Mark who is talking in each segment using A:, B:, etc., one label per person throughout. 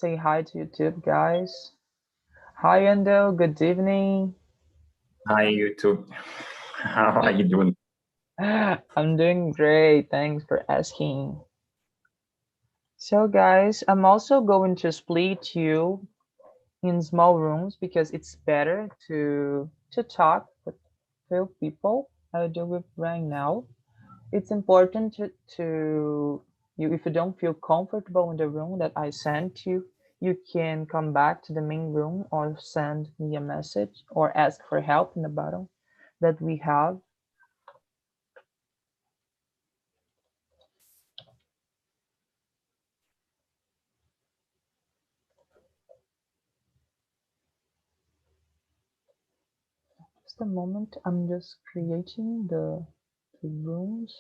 A: Say hi to YouTube, guys. Hi, Endo. Good evening.
B: Hi, YouTube. How are you doing?
A: I'm doing great. Thanks for asking. So, guys, I'm also going to split you in small rooms because it's better to talk with few people. I do it right now. It's important to you if you don't feel comfortable in the room that I sent you, you can come back to the main room or send me a message or ask for help in the bottom that we have. Just a moment, I'm just creating the rooms.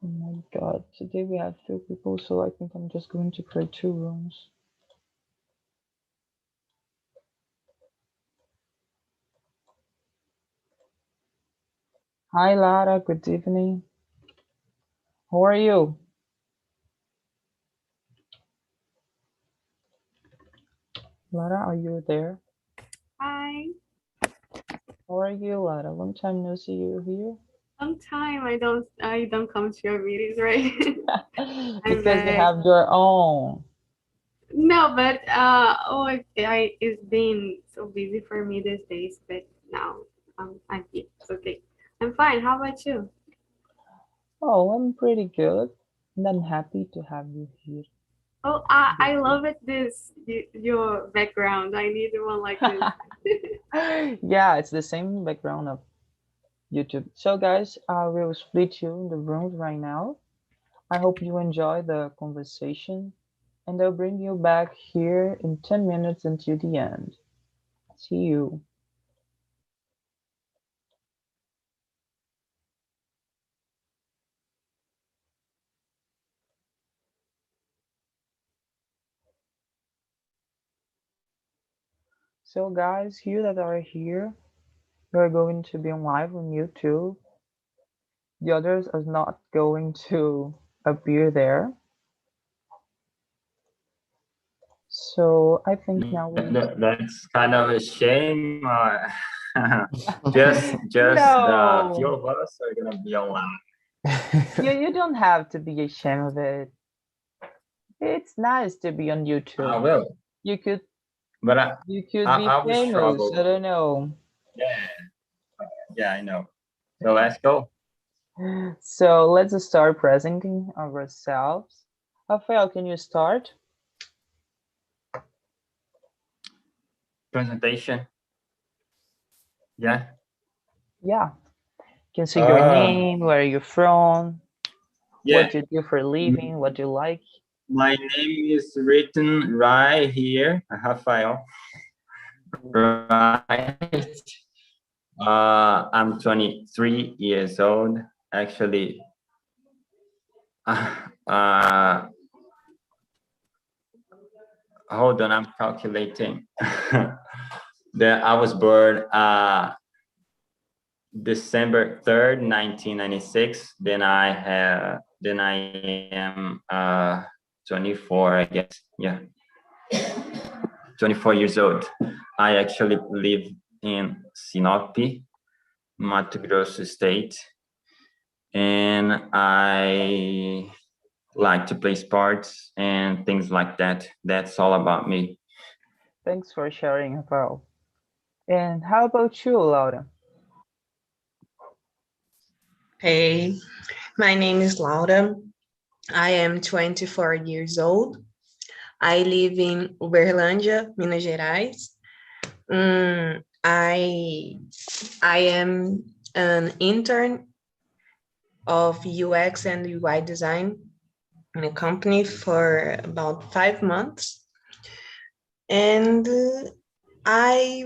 A: Oh my god, today we have few people, so I think I'm just going to create two rooms. Hi Lara, good evening. How are you? Lara, are you there?
C: Hi.
A: How are you, Lara? Long time no see you here.
C: Long time I don't come to your meetings, right? I'm
A: Because you
C: back.
A: have your own.
C: No, but it's been so busy for me these days, but now I'm here. It's okay. I'm fine. How about you?
A: Oh, I'm pretty good. And I'm happy to have you here.
C: Oh, I love it. Your background. I need one like this.
A: Yeah, it's the same background of YouTube. So guys, I will split you in the rooms right now. I hope you enjoy the conversation and I'll bring you back here in 10 minutes until the end. See you. So guys, you that are here, we're going to be on live on YouTube. The others are not going to appear there. So I think now we need
B: That's kind of a shame. Just the few
A: no,
B: of us are gonna be online.
A: you don't have to be ashamed of it. It's nice to be on
B: I
A: YouTube.
B: will,
A: You could
B: but
A: you could be
B: I will
A: famous. I
B: struggle.
A: don't know.
B: Yeah, yeah, I know. So let's go.
A: So let's start presenting ourselves. Rafael, can you start?
B: Presentation. Yeah.
A: Yeah. Can see your
B: Uh,
A: name, where are you from,
B: yeah.
A: what you do for a living, what you like.
B: My name is written right here, Rafael. Right. I'm 23 years old. Actually, uh, hold on, I'm calculating. I was born December 3rd, 1996. Then I am 24, I guess. Yeah, 24 years old. I actually live in Sinop, Mato Grosso State, and I like to play sports and things like that. That's all about me.
A: Thanks for sharing, Rafael. And how about you, Laura?
D: Hey, my name is Laura. I am 24 years old. I live in Uberlândia, Minas Gerais. I am an intern of UX and UI design in a company for about 5 months. And I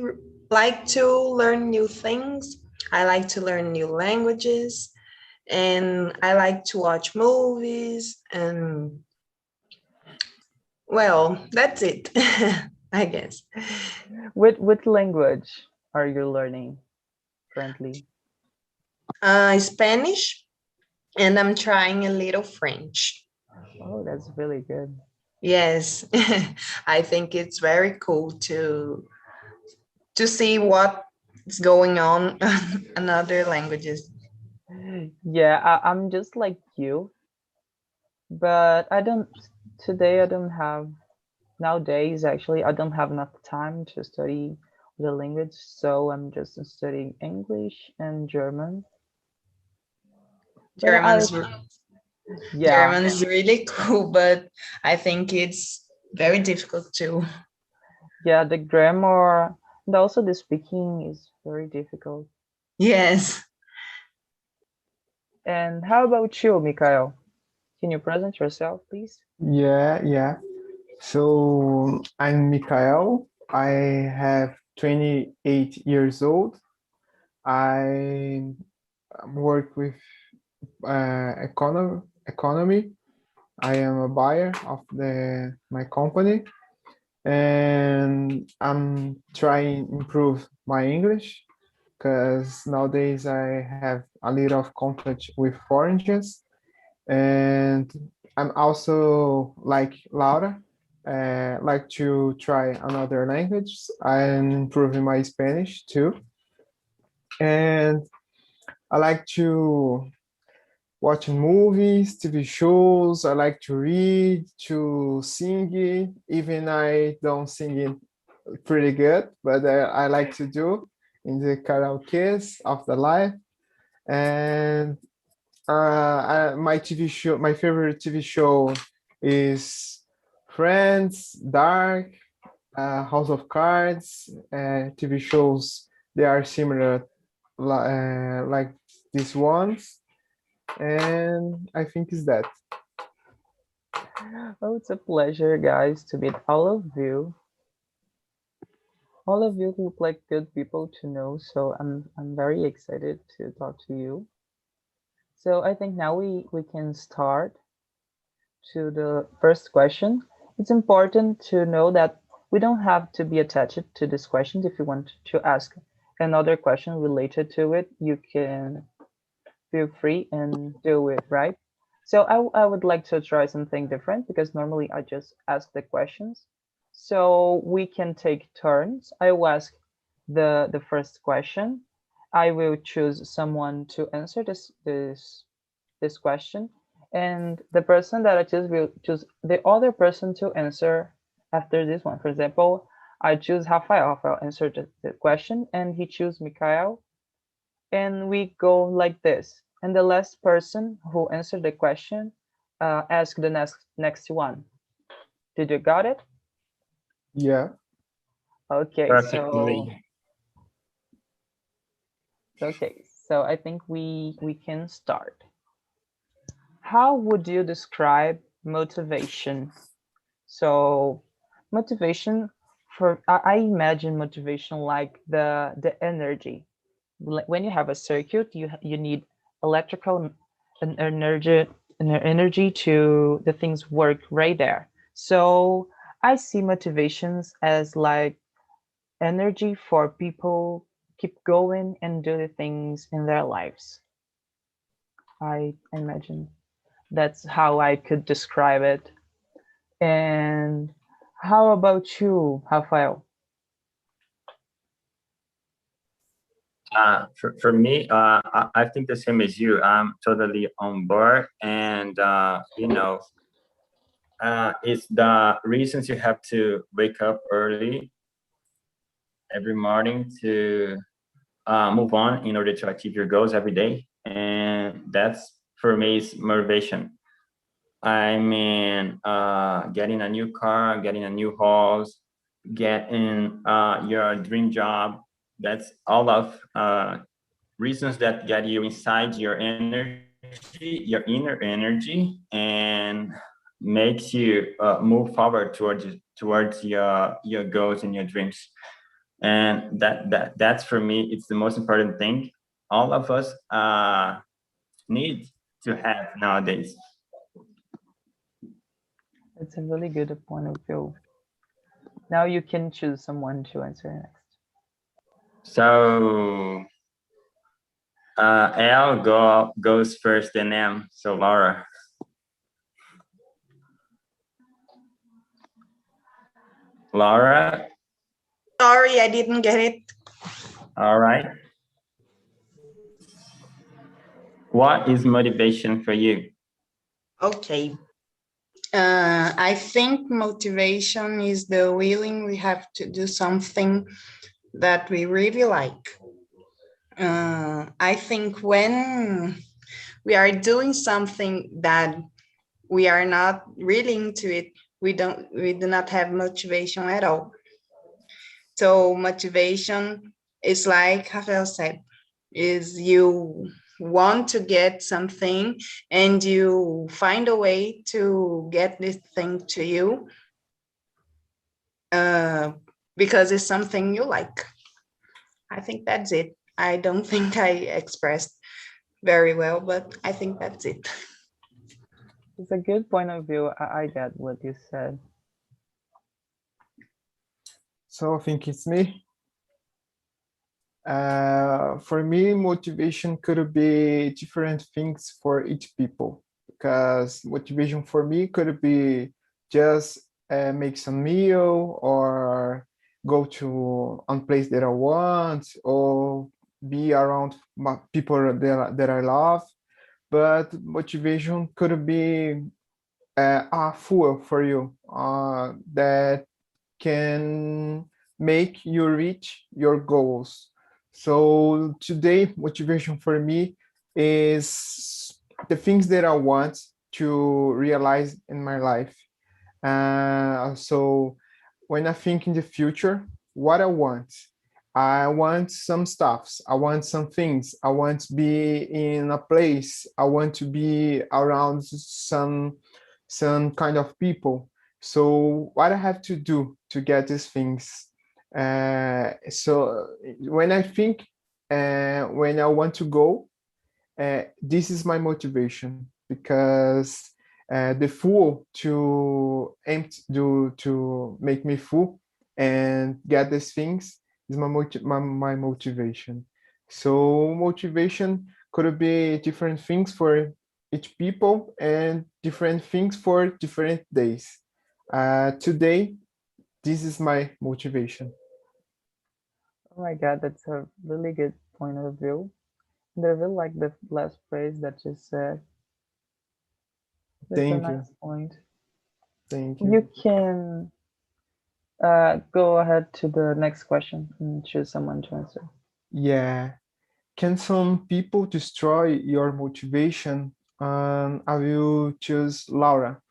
D: like to learn new things. I like to learn new languages. and I like to watch movies, and well, that's it, I guess.
A: What language are you learning currently?
D: Spanish, and I'm trying a little French.
A: Oh, that's really good.
D: Yes, I think it's very cool to see what's going on in other languages.
A: Yeah, I'm just like you, but I don't have, nowadays actually, I don't have enough time to study the language, so I'm just studying English and German. But I,
D: German's
A: yeah,
D: German is really cool, but I think it's very difficult too.
A: yeah, the grammar and also the speaking is very difficult.
D: Yes.
A: And how about you, Mikhail? Can you present yourself, please?
E: Yeah. So I'm Mikael. I have 28 years old. I work with economy. I am a buyer of my company, and I'm trying to improve my English because nowadays I have a little of contact with foreigners, and I'm also like Laura, like to try another language. I'm improving my Spanish too, and I like to watch movies, TV shows. I like to read, to sing. Even I don't sing it pretty good, but I like to do in the karaoke of the life. And my TV show, my favorite TV show is Friends, Dark, House of Cards. TV shows, they are similar like these ones, and I think is that.
A: Oh, it's a pleasure, guys, to meet all of you. All of you look like good people to know, so I'm very excited to talk to you. So I think now we can start to the first question. It's important to know that we don't have to be attached to this question. If you want to ask another question related to it, you can feel free and do it, right? So I would like to try something different because normally I just ask the questions. So we can take turns. I will ask the first question. I will choose someone to answer this question, and the person that I choose will choose the other person to answer after this one. For example, I choose Rafael. Rafael answered the question, and he chose Mikhail, and we go like this. And the last person who answered the question ask the next one. Did you got it?
E: Yeah.
A: Okay,
B: Perfectly.
A: so I think we can start. How would you describe motivation? So motivation, for I imagine motivation like the energy. When you have a circuit, you need electrical energy energy to the things work right there. So I see motivations as like energy for people keep going and do the things in their lives. I imagine that's how I could describe it. And how about you, Rafael?
B: For me, I think the same as you. I'm totally on board, and it's the reasons you have to wake up early every morning to move on in order to achieve your goals every day, and that's for me is motivation. I mean, getting a new car, getting a new house, getting your dream job. That's all of reasons that get you inside your energy, your inner energy, and makes you move forward towards your goals and your dreams. And that's for me, it's the most important thing. All of us need to have nowadays.
A: It's a really good point of view. Now you can choose someone to answer next.
B: So goes first, then M. So Laura. Laura.
D: Sorry, I didn't get it.
B: All right. What is motivation for you?
D: Okay. I think motivation is the willing we have to do something that we really like. I think when we are doing something that we are not really into it, we do not have motivation at all. So motivation is like Rafael said, is you want to get something and you find a way to get this thing to you because it's something you like. I think that's it. I don't think I expressed very well, but I think that's it.
A: It's a good point of view. I get what you said.
E: So I think it's me. For me, motivation could be different things for each people, because motivation for me could be just make some meal or go to a place that I want or be around people that I love. But motivation could be a fuel for you that can make you reach your goals. So today, motivation for me is the things that I want to realize in my life. So when I think in the future, what I want some stuffs. I want some things. I want to be in a place. I want to be around some kind of people. So what I have to do to get these things? So when I think, when I want to go, this is my motivation, because the fuel to make me full and get these things is my motivation. So motivation could be different things for each people and different things for different days. Today, this is my motivation.
A: Oh my god, that's a really good point of view. And I really like the last phrase that you said. That's a
E: Thank you.
A: nice point.
E: Thank
A: You
E: you.
A: can go ahead to the next question and choose someone to answer.
E: Yeah. Can some people destroy your motivation? I will choose Laura.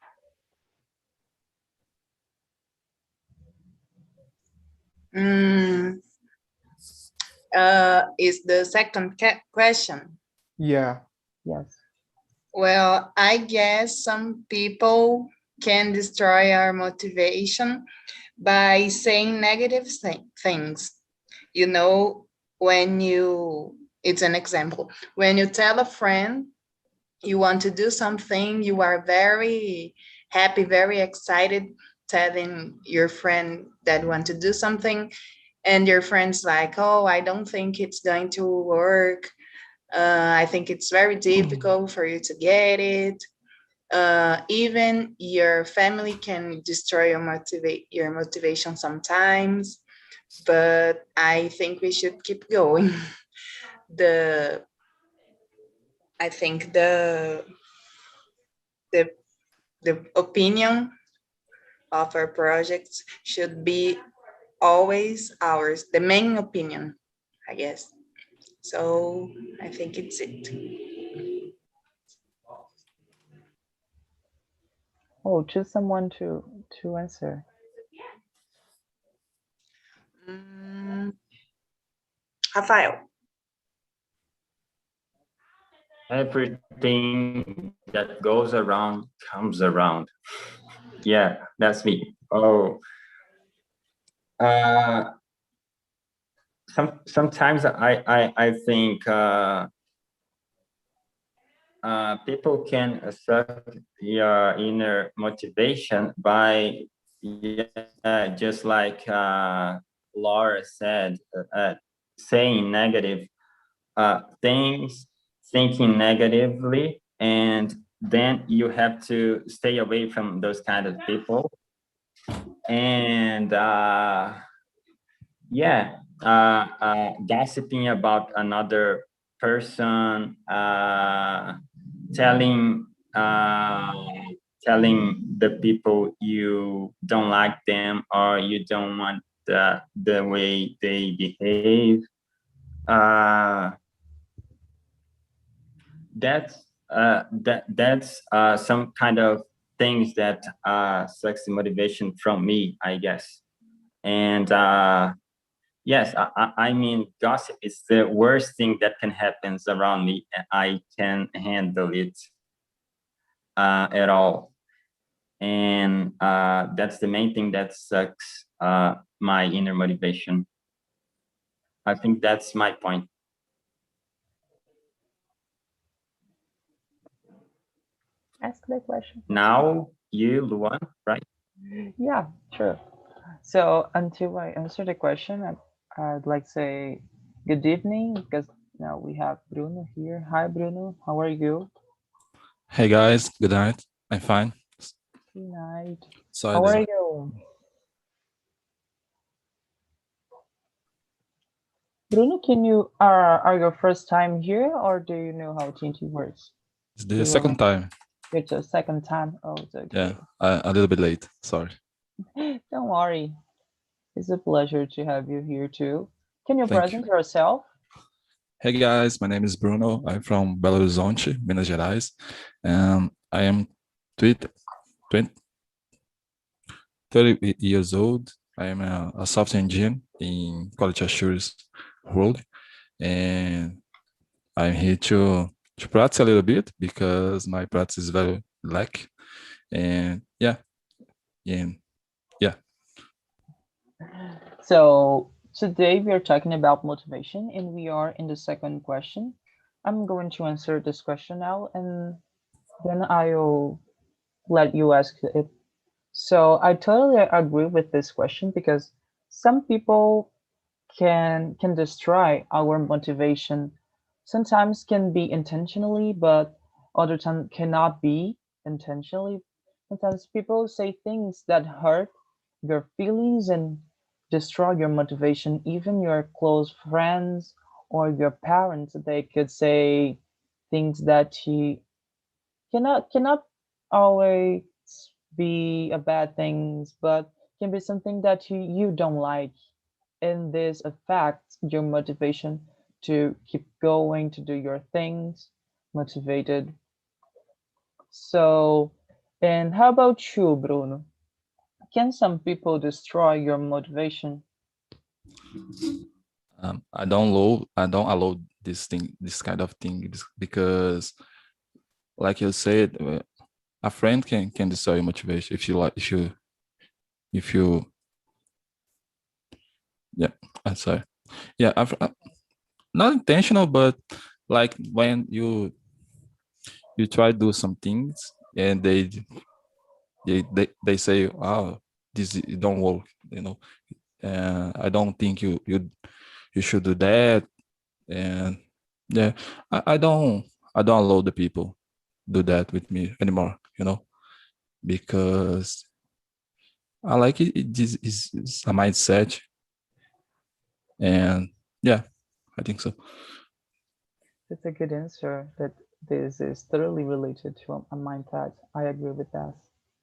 D: Is the second question.
E: Yeah.
A: Yes.
D: Well, I guess some people can destroy our motivation by saying negative things. You know, it's an example. When you tell a friend you want to do something, you are very happy, very excited telling your friend that you want to do something, and your friend's like, oh, I don't think it's going to work. I think it's very difficult for you to get it. Even your family can destroy your motivation sometimes, but I think we should keep going. I think the opinion of our projects should be always ours, the main opinion, I guess. So I think it's it.
A: Oh, choose someone to answer.
D: Rafael.
B: Everything that goes around comes around. Yeah, that's me. Oh, sometimes I think people can suck your inner motivation by just like Laura said, saying negative things, thinking negatively, and then you have to stay away from those kind of people. And gossiping about another person, telling the people you don't like them or you don't want the way they behave. That's some kind of things that sucks the motivation from me, I guess. And yes, I mean, gossip is the worst thing that can happen around me. I can handle it at all. And that's the main thing that sucks my inner motivation. I think that's my point.
A: Ask the question.
B: Now, you, Luan, right?
A: Yeah, sure. So until I answer the question, I'd like to say good evening because now we have Bruno here. Hi, Bruno. How are you?
F: Hey guys, good night. I'm fine.
A: Good night.
F: Sorry.
A: How are you? Bruno, can you are your first time here or do you know how TNT works?
F: It's the second time.
A: It's the second time. Oh, it's okay.
F: Yeah, a little bit late. Sorry.
A: Don't worry. It's a pleasure to have you here too. Can you
F: Thank
A: present yourself?
F: Hey guys, my name is Bruno. I'm from Belo Horizonte, Minas Gerais. I am 30 years old. I am a software engineer in quality assurance world. And I'm here to practice a little bit because my practice is very lack. And yeah.
A: So today we are talking about motivation and we are in the second question. I'm going to answer this question now and then I'll let you ask it. So I totally agree with this question because some people can destroy our motivation. Sometimes can be intentionally, but other time cannot be intentionally. Sometimes people say things that hurt your feelings and destroy your motivation. Even your close friends or your parents, they could say things that you cannot always be a bad things, but can be something that you don't like, and this affects your motivation to keep going to do your things motivated. So, and how about you, Bruno? Can some people destroy your motivation?
F: I don't allow this kind of thing because, like you said, a friend can destroy your motivation if you yeah. I'm sorry. Yeah, not intentional, but like when you try to do some things and they say, "Oh, this don't work," I don't think you should do that. And yeah, I don't allow the people do that with me anymore, because I like it. This is a mindset, and yeah, I think so.
A: That's a good answer. That this is thoroughly related to a mindset. I agree with that.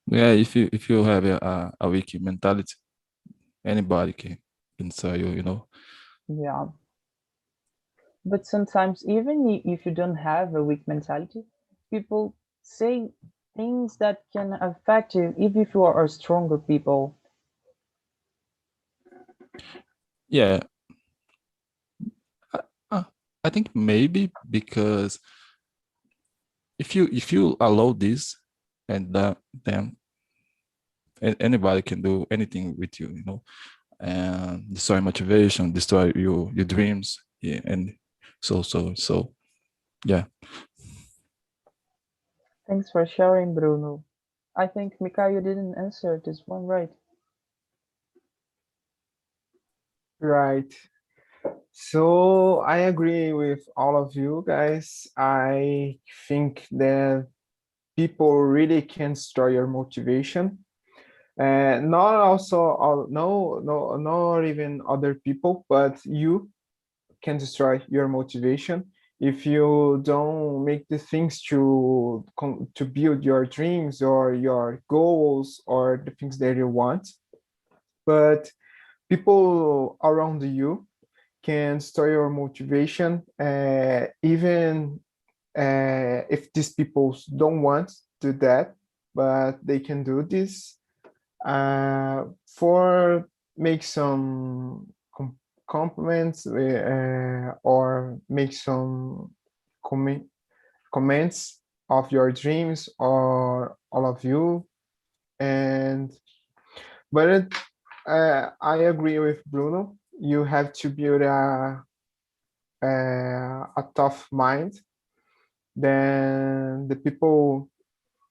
F: Yeah, if you have a weak mentality, anybody can tell you.
A: Yeah. But sometimes even if you don't have a weak mentality, people say things that can affect you even if you are stronger people.
F: Yeah, I think maybe because if you allow this, and then anybody can do anything with you, and destroy motivation, destroy your dreams, yeah, and so yeah.
A: Thanks for sharing, Bruno. I think Mika, you didn't answer this one right.
E: Right. So I agree with all of you guys. I think that people really can destroy your motivation. Not also, not even other people, but you can destroy your motivation if you don't make the things to build your dreams or your goals or the things that you want. But people around you can store your motivation, even if these people don't want to do that, but they can do this for make some compliments or make some comments of your dreams or all of you. And but I agree with Bruno. You have to build a tough mind. Then the people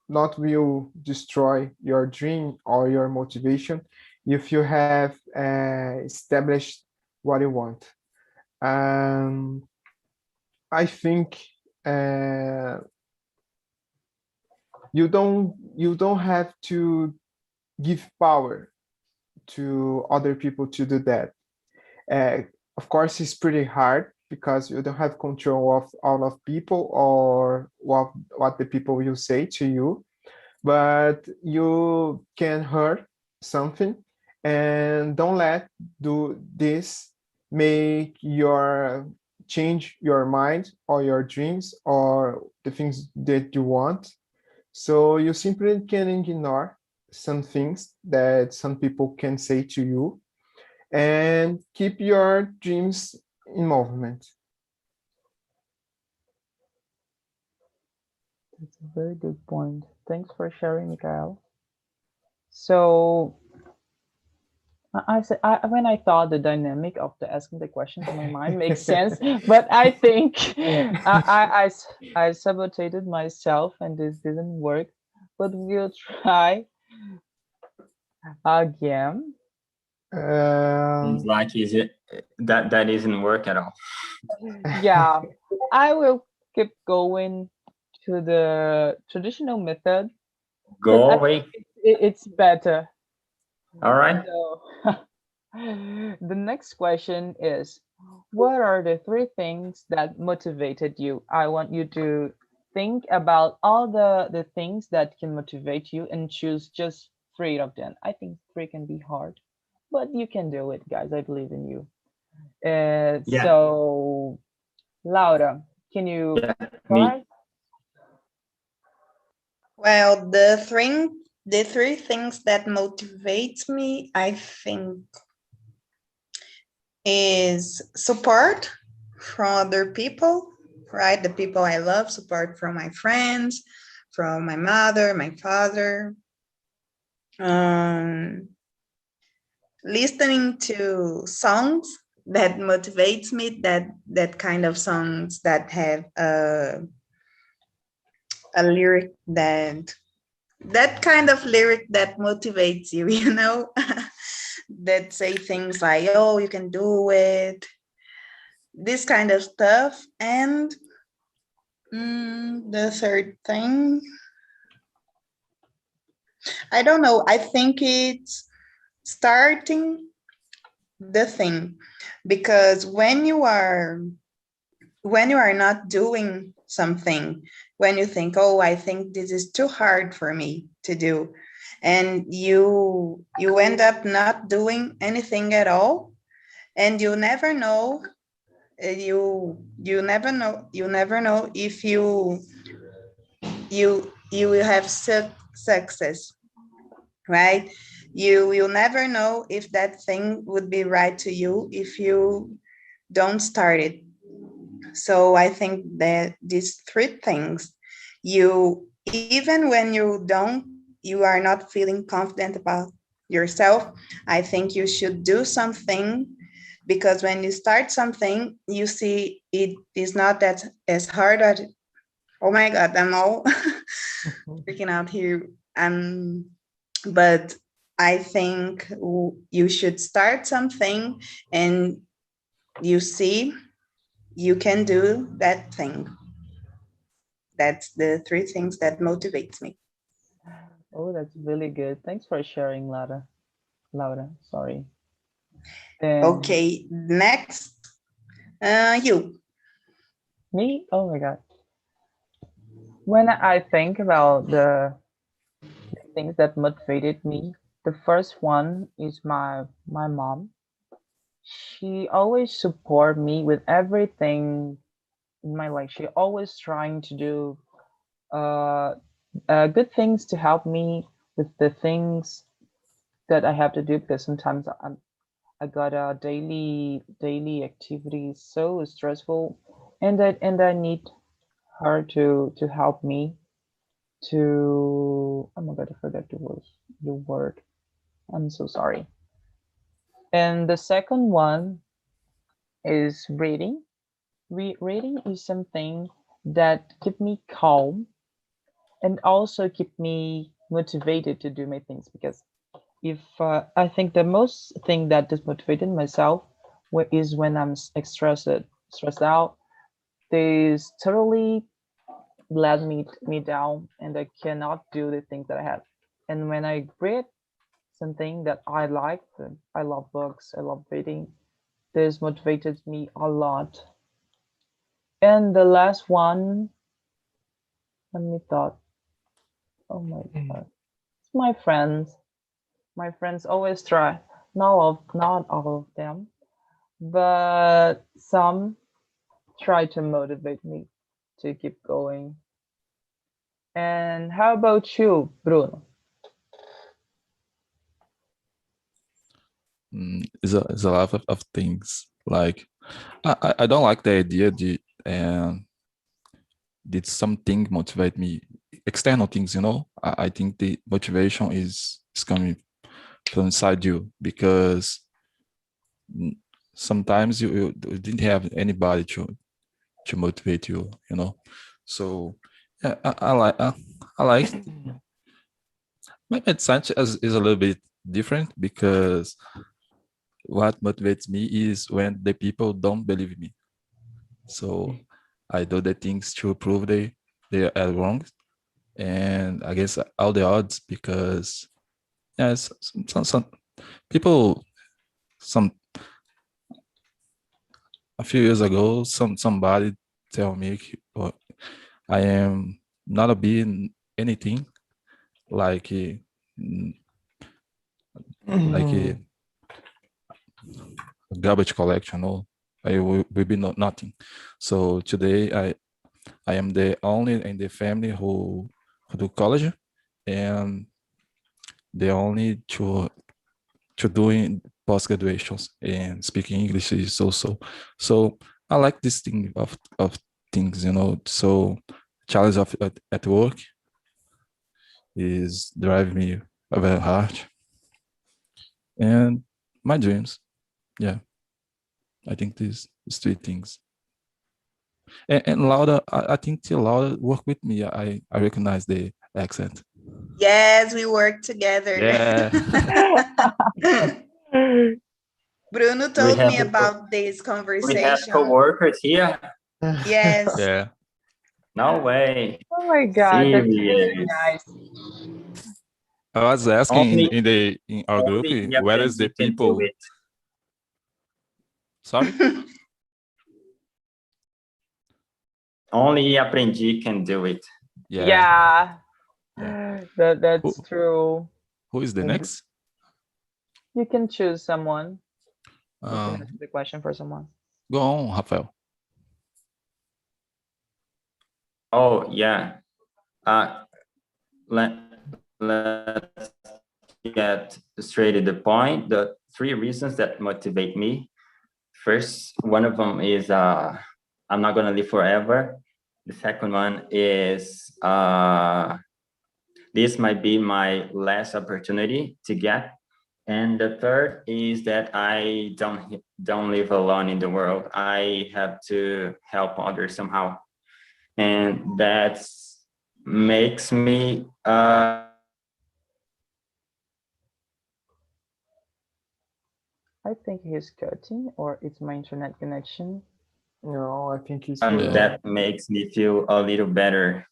E: not will destroy your dream or your motivation if you have established what you want. I think you don't have to give power to other people to do that. Of course, it's pretty hard because you don't have control of all of people or what the people will say to you, but you can hear something and don't let do this make your change your mind or your dreams or the things that you want. So you simply can ignore some things that some people can say to you and keep your dreams in movement.
A: That's a very good point. Thanks for sharing, Mikael. So when I thought the dynamic of the asking the questions in my mind makes sense, but I think I sabotated myself and this didn't work. But we'll try again.
B: Seems like that isn't work at all.
A: Yeah, I will keep going to the traditional method.
B: Go away.
A: It's better.
B: All right.
A: So, the next question is, what are the 3 things that motivated you? I want you to think about all the things that can motivate you and choose just 3 of them. I think 3 can be hard, but you can do it, guys. I believe in you.
B: Yeah.
A: So, Laura, can you
B: Me.
A: try?
D: Well, the three things that motivates me, I think, is support from other people, right? The people I love, support from my friends, from my mother, my father. Listening to songs that motivates me, that kind of songs that have a lyric that kind of lyric that motivates you, you know, that say things like, oh, you can do it, this kind of stuff. And the third thing, I don't know, I think it's starting the thing, because when you are not doing something, when you think, oh, I think this is too hard for me to do, and you end up not doing anything at all, and you never know if you will have success, right? You will never know if that thing would be right to you if you don't start it. So I think that these 3 things, even when you are not feeling confident about yourself, I think you should do something, because when you start something, you see it is not that as hard as, oh my God, I'm all freaking out here. But I think you should start something and you see you can do that thing. That's the 3 things that motivates me.
A: Oh, that's really good. Thanks for sharing, Laura. Laura, sorry. And
D: Okay, next, you.
A: me? Oh my God. When I think about the things that motivated me, the first one is my mom. She always support me with everything in my life. She always trying to do uh, good things to help me with the things that I have to do, because sometimes I got a daily activities so stressful, and I need her to help me to. Oh my God, I forgot the word. I'm so sorry. And the second one is reading. Reading is something that keep me calm and also keep me motivated to do my things, because if I think the most thing that is motivated myself is when I'm stressed out. This totally let me down, and I cannot do the things that I have. And when I read something that I like, I love books, I love reading. This motivated me a lot. And the last one, let me thought. Oh my God, it's my friends. My friends always try. Not all of them, but some try to motivate me to keep going. And how about you, Bruno?
F: It's a lot of things. Like I don't like the idea did something motivate me, external things, you know. I think the motivation is coming from inside you, because sometimes you didn't have anybody to motivate you, you know. So yeah, I like my message is a little bit different, because what motivates me is when the people don't believe me. So I do the things to prove they are wrong, and against all the odds, because yes, some people, some a few years ago, somebody tell me, oh, I am not being anything like like a garbage collection, or I will be nothing. So today I am the only in the family who do college, and the only to doing post graduations, and speaking English is also. So I like this thing of things, you know. So challenge of at work is driving me very hard, and my dreams. Yeah, I think these 3 things. And Laura, I think Laura work with me. I recognize the accent.
D: Yes, we work together.
F: Yeah.
D: Bruno
B: We
D: told me
B: have
D: about this
B: we have
D: conversation.
B: co-workers here.
D: Yes.
F: Yeah.
B: No way.
A: Oh my God, that's really
B: Serious.
A: nice.
F: I was asking
B: Only
F: in our group,
B: only
F: where is the
B: Apprendi can do
F: people?
B: it.
F: Sorry?
B: Only Apprendi can do it.
F: Yeah.
A: Yeah,
F: Yeah.
A: that's true.
F: Who is the
A: And
F: next?
A: you can choose someone. You can
F: Um,
A: ask the question for someone.
F: Go on, Rafael.
B: Oh yeah. Let let's get straight to the point. The 3 reasons that motivate me. First, one of them is I'm not gonna live forever. The second one is this might be my last opportunity to get. And the third is that I don't live alone in the world. I have to help others somehow. And that's makes me
A: I think he's cutting, or it's my internet connection.
E: No, I think it's
F: Yeah.
B: that makes me feel a little better.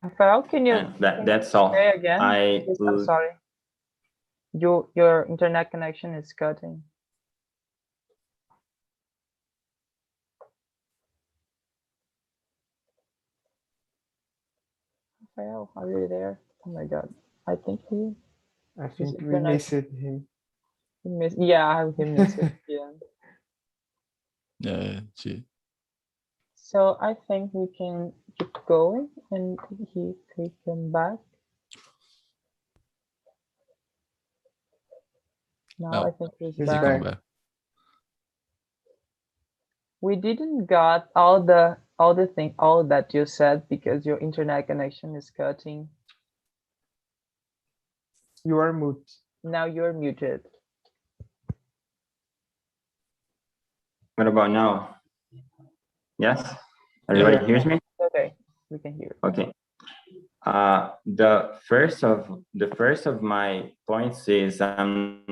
A: Rafael, can you
B: And that's all.
A: say again?
B: I
A: Yes, I'm sorry. Your internet connection is cutting. Rafael, are you there? Oh my God, I think
E: I
A: his
E: think we
A: internet.
E: missed him.
A: He missed. Yeah, he missed it. Yeah.
F: Yeah, gee.
A: So I think we can keep going, and he come back. Now
F: Oh,
A: I think he's
E: he's
F: he
A: back.
F: come
E: back.
F: back.
A: We didn't got all that you said because your internet connection is cutting.
E: You are mute.
A: Now you're muted.
B: What about now? Yes, everybody
E: Yeah.
B: hears me.
A: Okay, we can hear.
B: Okay. The first of my points is I'm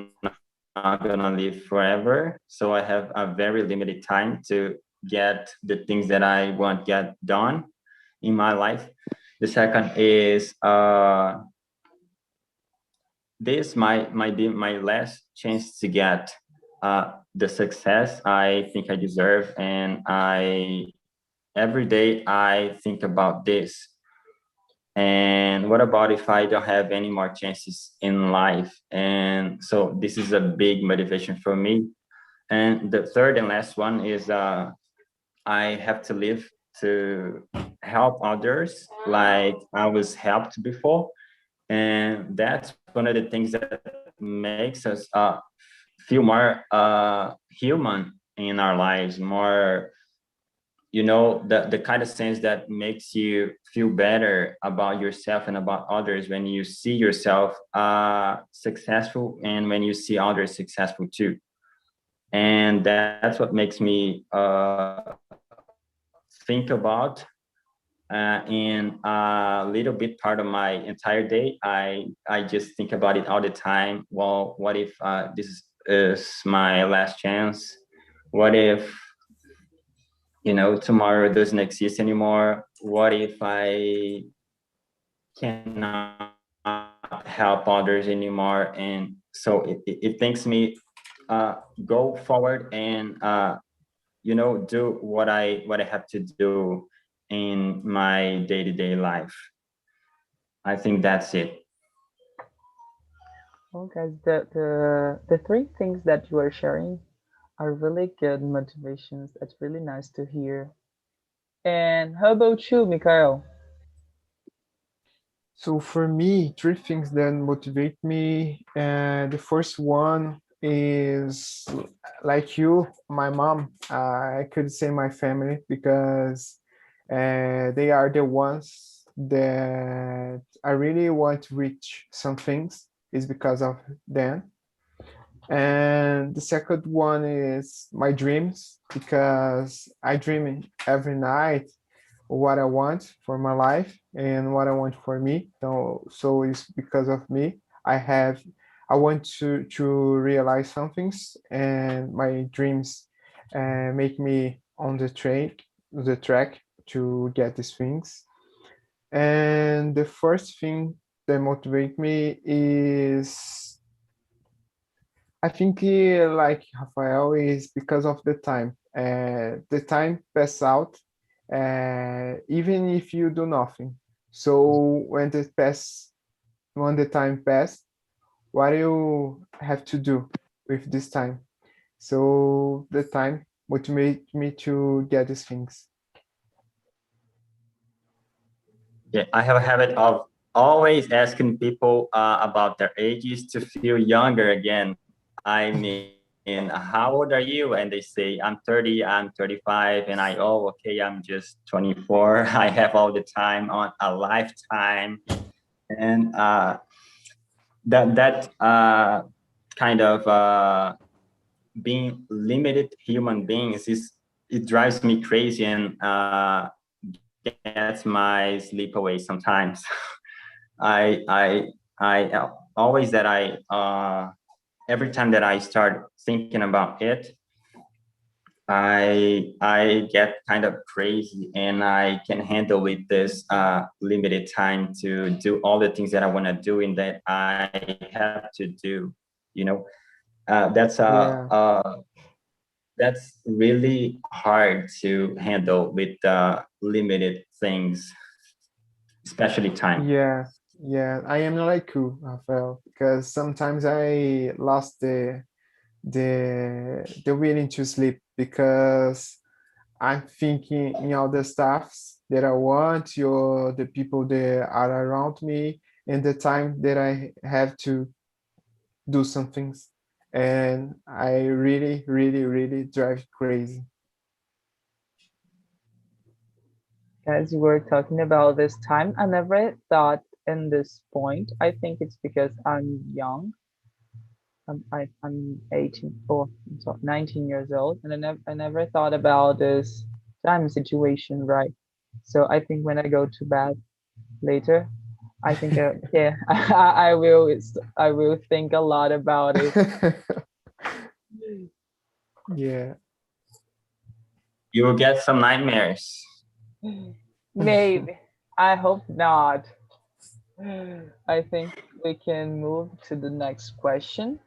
B: not gonna live forever, so I have a very limited time to get the things that I want get done in my life. The second is this might be my last chance to get the success I think I deserve, and every day I think about this. And what about if I don't have any more chances in life? And so this is a big motivation for me. And the third and last one is I have to live to help others like I was helped before. And that's one of the things that makes us feel more human in our lives, more, you know, the kind of sense that makes you feel better about yourself and about others when you see yourself successful and when you see others successful too. And that's what makes me think about in a little bit part of my entire day. I just think about it all the time. Well, what if this is my last chance? What if, you know, tomorrow doesn't exist anymore? What if I cannot help others anymore? And so it makes me go forward and you know, do what I have to do in my day-to-day life. I think that's it.
A: Well, guys, the three things that you are sharing are really good motivations. That's really nice to hear. And how about you, Mikhail?
E: So for me, three things that motivate me. The first one is like you, my mom. I could say my family because they are the ones that I really want to reach some things. Is because of them. And the second one is my dreams because I dream every night what I want for my life and what I want for me. So it's because of me. I want to realize some things, and my dreams make me on the track to get these things. And the first thing that motivate me is, I think, like Rafael, is because of the time. The time pass out, even if you do nothing. So when the time pass, what do you have to do with this time? So the time motivate me to get these things.
B: Yeah, I have a habit of always asking people about their ages to feel younger again. I mean, how old are you? And they say, I'm 30, I'm 35. And oh, okay, I'm just 24. I have all the time on a lifetime. And that kind of being limited human beings it drives me crazy and gets my sleep away sometimes. I always that every time that I start thinking about it, I get kind of crazy, and I can handle with this limited time to do all the things that I want to do and that I have to do. You know,
E: Yeah.
B: that's really hard to handle with limited things, especially time.
E: Yeah, yeah, I am like you, Rafael, because sometimes I lost the willing to sleep because I'm thinking in all the stuffs that I want or the people that are around me and the time that I have to do some things. And I really, really, really drive crazy.
A: As you were talking about this time, I never thought in this point. I think it's because I'm young. I'm 18 or so 19 years old, and I never thought about this time situation, right? So I think when I go to bed later, I think yeah, I will think a lot about it.
E: Yeah.
B: You will get some nightmares.
A: Maybe. I hope not. I think we can move to the next question.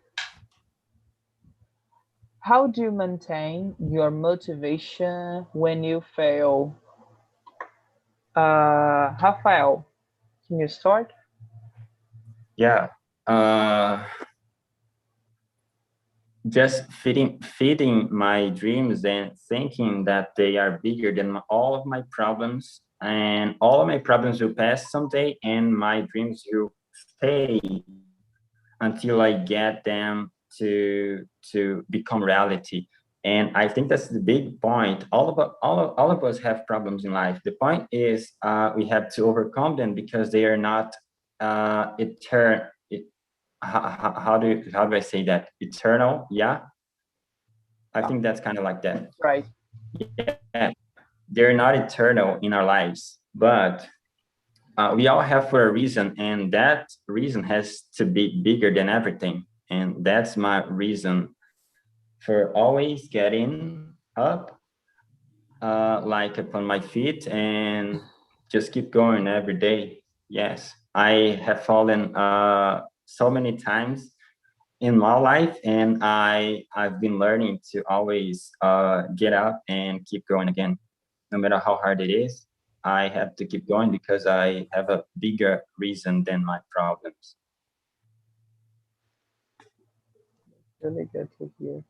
A: How do you maintain your motivation when you fail? Rafael, can you start?
B: Yeah. Just feeding my dreams and thinking that they are bigger than all of my problems, and all of my problems will pass someday, and my dreams will stay until I get them to become reality. And I think that's the big point. All of us have problems in life. The point is we have to overcome them because they are not eternal. How do I say that? Eternal, yeah. I think that's kind of like that.
A: Right.
B: Yeah, they're not eternal in our lives, but we all have for a reason, and that reason has to be bigger than everything. And that's my reason for always getting up, like upon my feet, and just keep going every day. Yes, I have fallen so many times in my life, and I've been learning to always get up and keep going again, no matter how hard it is. I have to keep going because I have a bigger reason than my problems.
A: Really good to hear.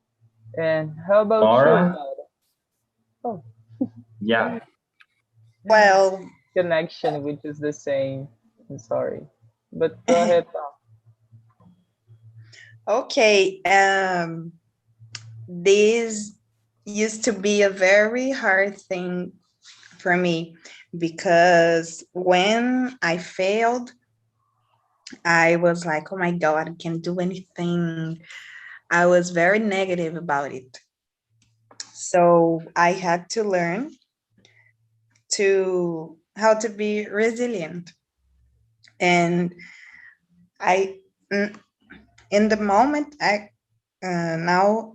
A: And how about you,
B: Laura?
A: Laura? Oh,
B: Yeah.
D: Well,
A: connection, which is the same. I'm sorry, but go ahead, Tom.
D: okay. This used to be a very hard thing for me because when I failed, I was like, oh my God, I can't do anything. I was very negative about it. So I had to learn to how to be resilient. And I, in the moment, now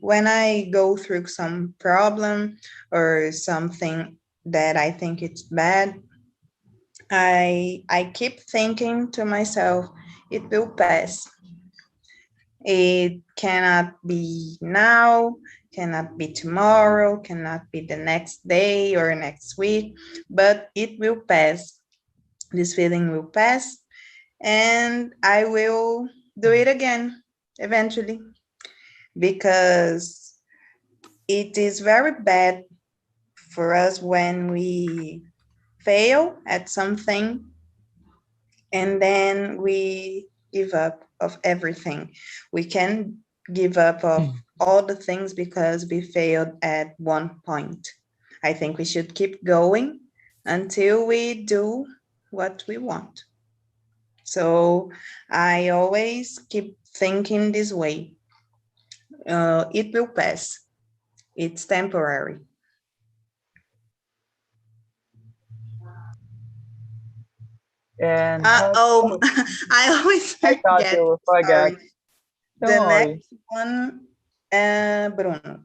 D: when I go through some problem or something that I think it's bad, I keep thinking to myself, it will pass. It cannot be now, cannot be tomorrow, cannot be the next day or next week, but it will pass. This feeling will pass, and I will do it again eventually, because it is very bad for us when we fail at something and then we give up of everything. We can give up of all the things because we failed at one point. I think we should keep going until we do what we want. So I always keep thinking this way. It will pass. It's temporary.
A: And how
D: Oh, I always
A: I thought
D: forget.
A: you forget.
D: Sorry.
A: Don't
D: The
A: worry.
D: next one, Bruno.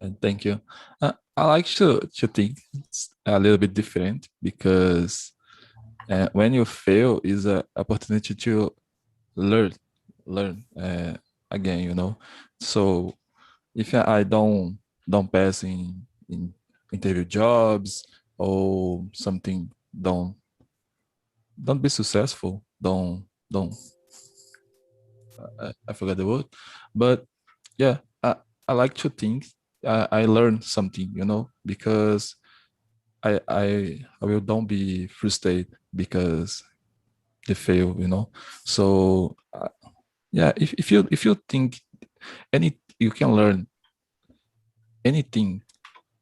F: And thank you. I like to think it's a little bit different because when you fail is an opportunity to learn again, you know. So if I don't pass in interview jobs or something, don't be successful. Don't I forgot the word, but yeah, I like to think I learned something, you know, because I will don't be frustrated because they fail, you know. So yeah, if you think you can learn anything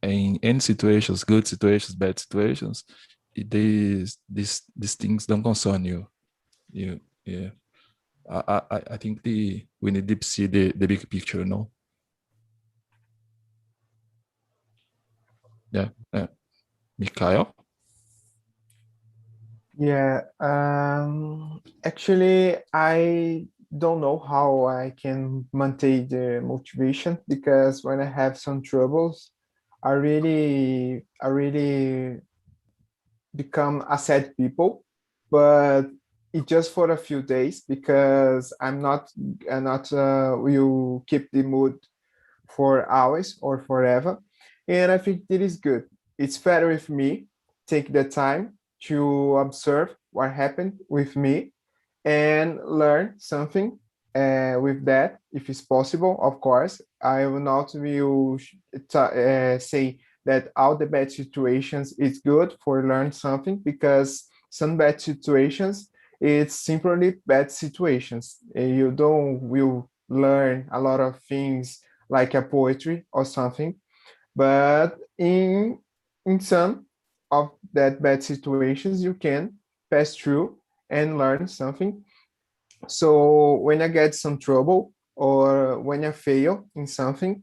F: in any situations, good situations, bad situations, these things don't concern you. Yeah. I think we need to see the big picture, you know. Yeah. Mikhail?
E: Yeah, actually, I don't know how I can maintain the motivation because when I have some troubles, I really become a sad people, but it just for a few days because I'm not will keep the mood for hours or forever. And I think that is good. It's better with me take the time to observe what happened with me and learn something with that, if it's possible. Of course, I will not say that all the bad situations is good for learn something because some bad situations it's simply bad situations. You don't will learn a lot of things like a poetry or something. But in some of that bad situations, you can pass through and learn something. So when I get some trouble or when I fail in something,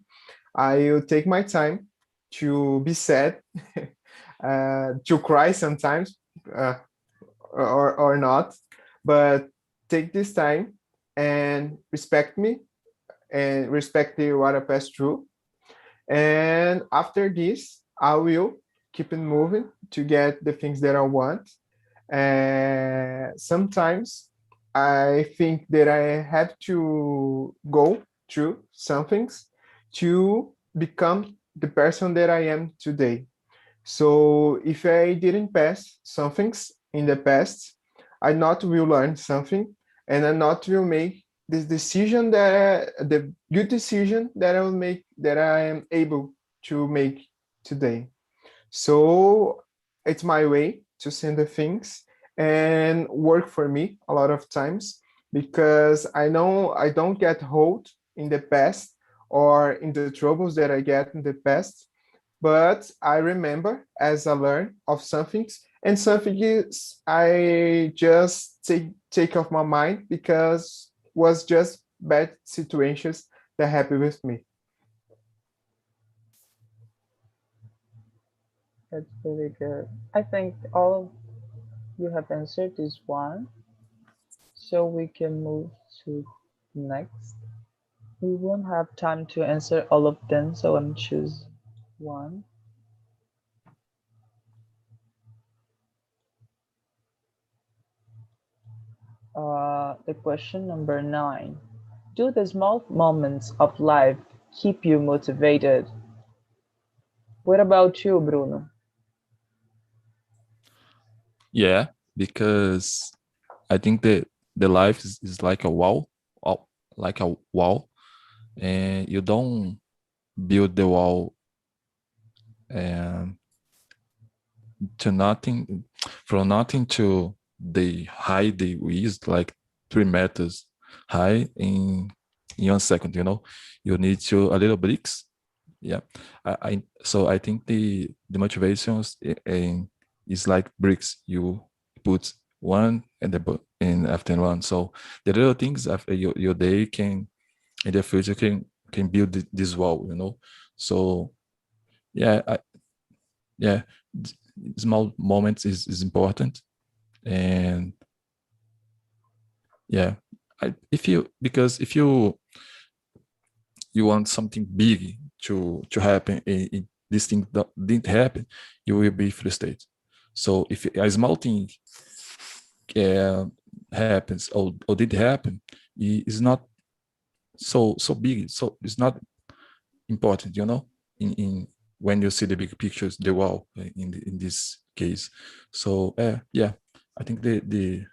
E: I will take my time to be sad, to cry sometimes, uh, or not, but take this time and respect me and respect what I passed through. And after this, I will keep it moving to get the things that I want. Sometimes I think that I have to go through some things to become the person that I am today. So if I didn't pass some things in the past, I not will learn something and I not will make this decision the good decision that I will make that I am able to make today. So it's my way to send the things and work for me a lot of times because I know I don't get hold in the past or in the troubles that I get in the past, but I remember as I learn of something, and something is I just take off my mind because was just bad situations that happened with me.
A: That's really good. I think all of you have answered this one, so we can move to next. We won't have time to answer all of them, so I'm choose one. The question number 9. Do the small moments of life keep you motivated? What about you, Bruno?
F: Yeah, because I think that the life is like a like a wall, and you don't build the wall and to nothing, from nothing to the high the is like 3 meters high in 1 second. You know, you need to a little bricks. Yeah, so I think the motivations is like bricks. You put one and and after one. So the little things after your day can in the future can build this wall. You know, so yeah, yeah. small moments is important. And yeah, if you want something big to happen, this thing that didn't happen, you will be frustrated. So if a small thing happens or did happen, it's not so big, so it's not important, in when you see the big pictures, the wall, in this case. So yeah, I think the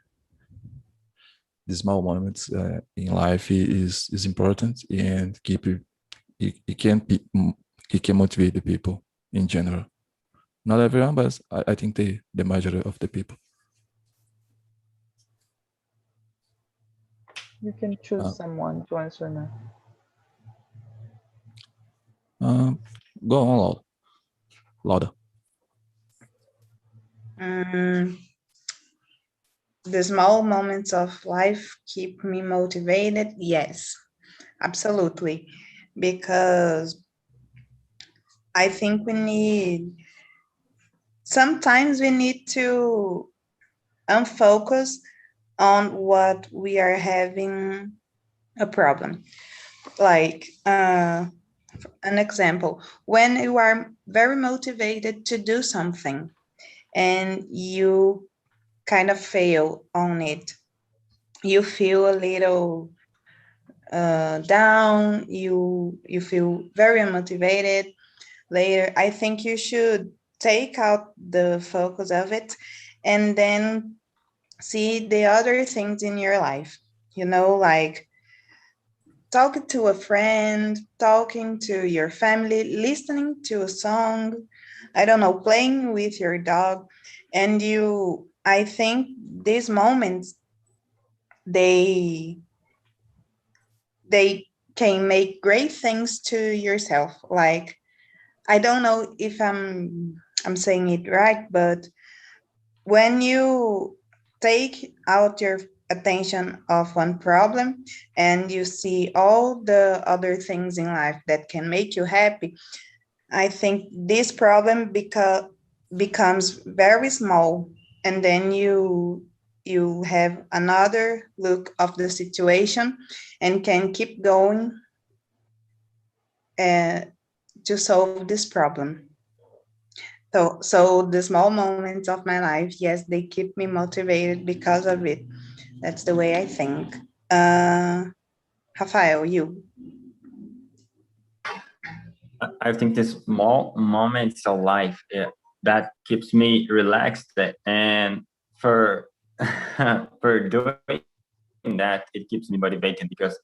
F: small moments in life is important, and it can motivate the people in general. Not everyone, but I think the majority of the people.
A: You can choose someone to answer now.
F: Go on, Lauda.
D: The small moments of life keep me motivated. Yes, absolutely. Because I think sometimes we need to unfocus on what we are having a problem. Like an example, when you are very motivated to do something and you kind of fail on it, you feel a little down, you feel very unmotivated later. I think you should take out the focus of it and then see the other things in your life, like talking to a friend, talking to your family, listening to a song, I don't know, playing with your dog. And I think these moments, they can make great things to yourself. Like, I don't know if I'm saying it right, but when you take out your attention of one problem and you see all the other things in life that can make you happy, I think this problem becomes very small, and then you have another look of the situation and can keep going to solve this problem. So the small moments of my life, yes, they keep me motivated because of it. That's the way I think. Rafael, you.
B: I think the small moments of life that keeps me relaxed, and for for doing that, it keeps me motivated, because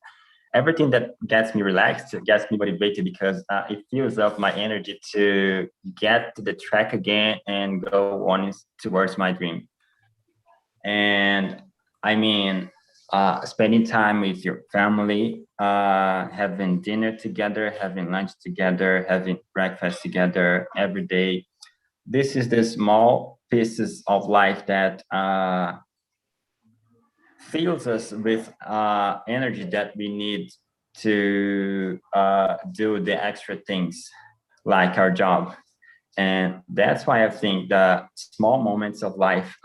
B: everything that gets me relaxed gets me motivated, because it fills up my energy to get to the track again and go on towards my dream. And I mean, spending time with your family, having dinner together, having lunch together, having breakfast together every day. This is the small pieces of life that fills us with energy that we need to do the extra things like our job. And that's why I think the small moments of life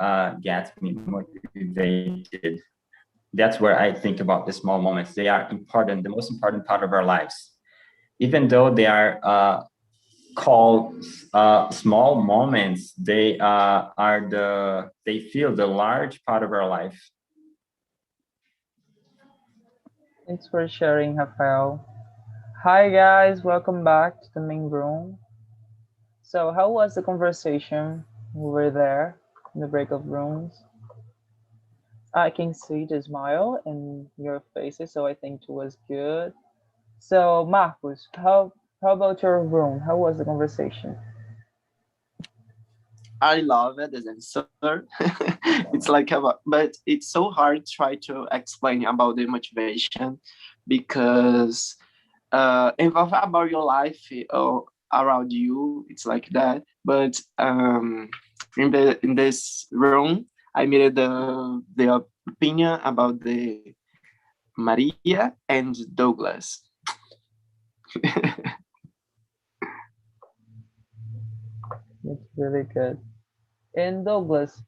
B: get me motivated. That's where I think about the small moments. They are important, the most important part of our lives. Even though they are called small moments, they they fill the large part of our life.
A: Thanks for sharing, Rafael. Hi guys, welcome back to the main room. So how was the conversation over there in the breakout rooms? I can see the smile in your faces, so I think it was good. So Marcos, how about your room? How was the conversation?
G: I love it as an answer. It's like about, but it's so hard to try to explain about the motivation, because involve about your life around you. It's like that. But in this room, I made the opinion about the Maria and Douglas.
A: It's really good. And Douglas,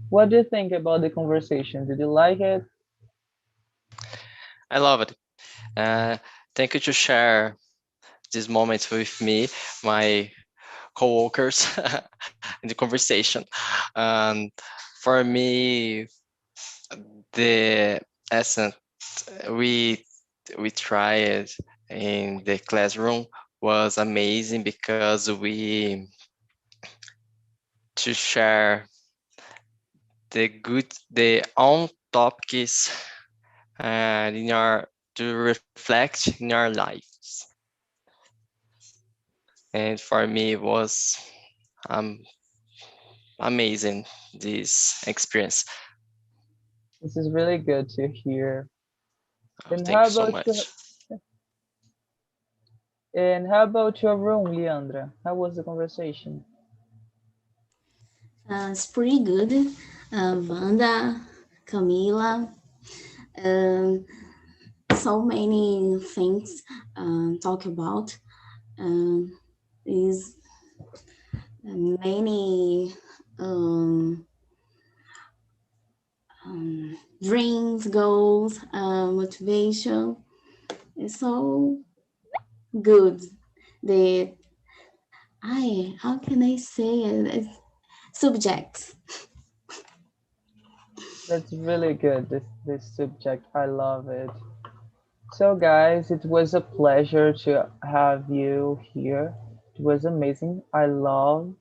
A: what do you think about the conversation? Did you like it?
H: I love it. Thank you to share these moments with me, my co-workers in the conversation. And for me, the essence we tried in the classroom was amazing because we to share the own topics in our to reflect in our lives. And for me, it was um, amazing this experience.
A: This is really good to hear. And
H: Thank
A: how
H: you so
A: about
H: much.
A: you? And how about your room, Leandra? How was the conversation?
I: It's pretty good. Wanda, Camila, so many things talk about. Is many dreams, goals, motivation. It's so good. The how can I say it? It's subjects.
A: That's really good, this subject. I love it. So guys, it was a pleasure to have you here. It was amazing. I love.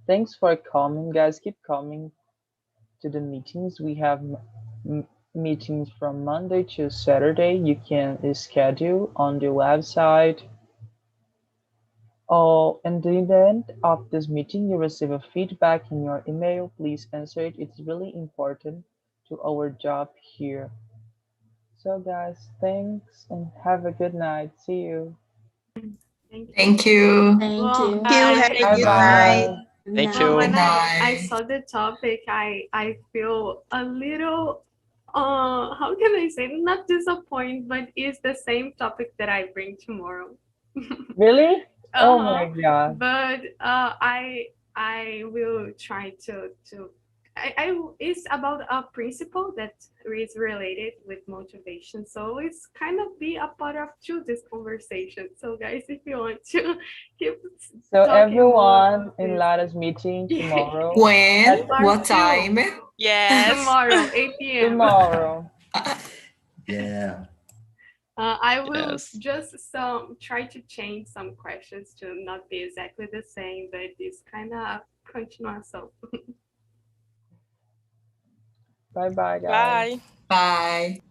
A: Thanks for coming, guys. Keep coming to the meetings. We have meetings from Monday to Saturday. You can schedule on the website. Oh, and in the end of this meeting, you receive a feedback in your email. Please answer it. It's really important to our job here. So guys, thanks and have a good night. See you.
C: Thank you.
D: Thank you.
I: Thank
C: Well,
I: you.
D: Thank you. Have a
A: Bye
D: good night.
A: bye.
H: Thank
C: well,
H: you.
C: when I
D: Bye.
C: saw the topic, I feel a little how can I say, not disappointed, but it's the same topic that I bring tomorrow.
A: Really? Oh
C: Uh-huh.
A: my god.
C: But I will try to it's about a principle that is related with motivation. So it's kind of be a part of to this conversation. So guys, if you want to keep
A: So
C: talking more
A: everyone
C: about
A: in
C: this,
A: Lara's meeting tomorrow
D: When?
C: part
D: What
C: two,
D: time?
J: Yes.
C: tomorrow, 8 p.m.
A: tomorrow.
J: Yeah.
C: I will
H: Yes.
C: just try to change some questions to not be exactly the same, but it's kind of continuation.
A: Bye bye guys.
J: Bye.
D: Bye.